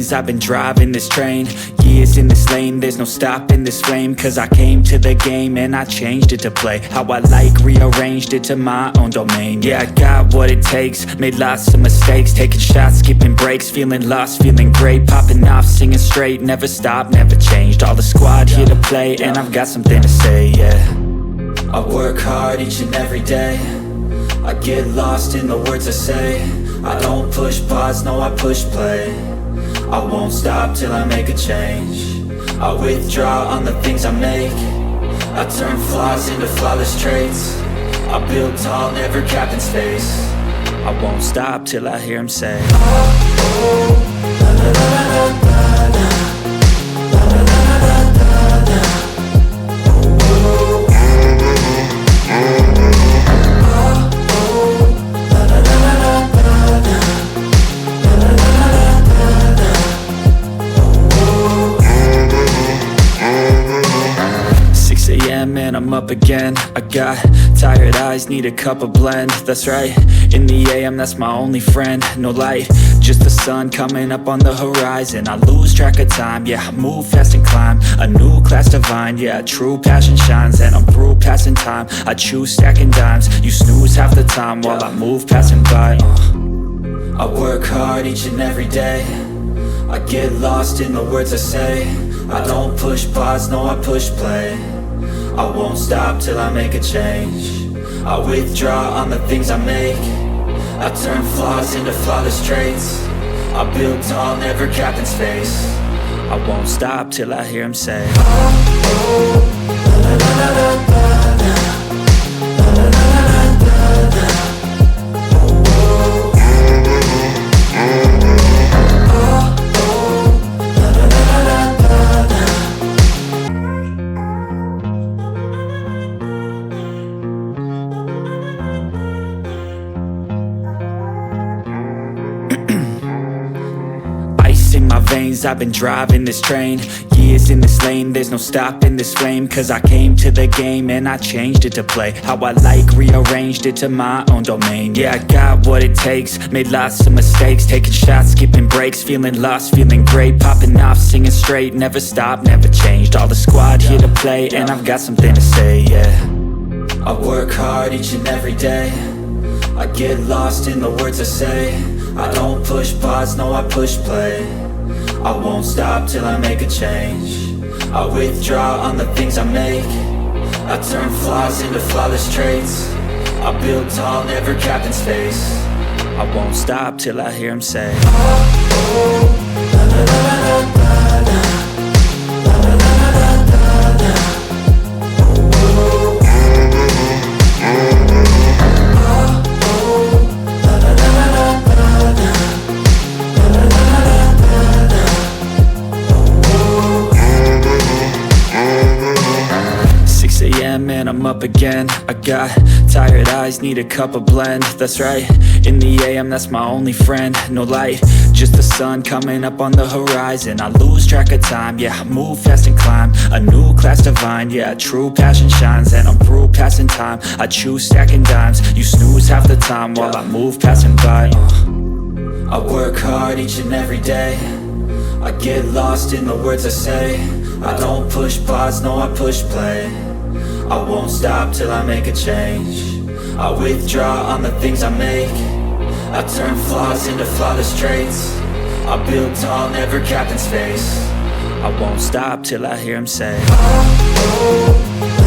veins, I've been driving this train. Years in this lane, there's no stopping this flame. Cause I came to the game and I changed it to play how I like, rearranged it to my own domain. Yeah, I got what it takes, made lots of mistakes, taking shots, skipping breaks, feeling lost, feeling great, popping off, singing straight, never stopped, never changed. All the squad here to play, and I've got something to say, yeah. I work hard each and every day, I get lost in the words I say. I don't push pause, no I push play. I won't stop till I make a change. I withdraw on the things I make. I turn flaws into flawless traits. I build tall, never capped in space. I won't stop till I hear him say, oh, oh, la, la, la, la, la, la. And I'm up again. I got tired eyes, need a cup of blend. That's right, in the AM, that's my only friend. No light, just the sun coming up on the horizon. I lose track of time, yeah, I move fast and climb a new class divine, yeah, true passion shines. And I'm through passing time, I choose stacking dimes. You snooze half the time while I move passing by. I work hard each and every day, I get lost in the words I say. I don't push pause, no I push play. I won't stop till I make a change. I withdraw on the things I make. I turn flaws into flawless traits. I build tall, never capped in space. I won't stop till I hear him say, oh, oh, la, la, la, la, la, la. I've been driving this train, years in this lane, there's no stopping this flame. Cause I came to the game and I changed it to play how I like, rearranged it to my own domain. Yeah, I got what it takes, made lots of mistakes, taking shots, skipping breaks, feeling lost, feeling great, popping off, singing straight, never stopped, never changed. All the squad here to play, and I've got something to say, yeah. I work hard each and every day, I get lost in the words I say. I don't push pause, no I push play. I won't stop till I make a change. I withdraw on the things I make. I turn flaws into flawless traits. I build tall, never capped in space. I won't stop till I hear him say, oh, oh, la, la, la, la, la, la. La, la, la, la, la, la, la. And I'm up again. I got tired eyes, need a cup of blend. That's right, in the AM, that's my only friend. No light, just the sun coming up on the horizon. I lose track of time, yeah, I move fast and climb a new class divine, yeah, true passion shines. And I'm through passing time, I choose stacking dimes. You snooze half the time while I move passing by. I work hard each and every day, I get lost in the words I say. I don't push pause, no I push play. I won't stop till I make a change. I withdraw on the things I make. I turn flaws into flawless traits. I build tall, never capped in space. I won't stop till I hear him say, oh, oh.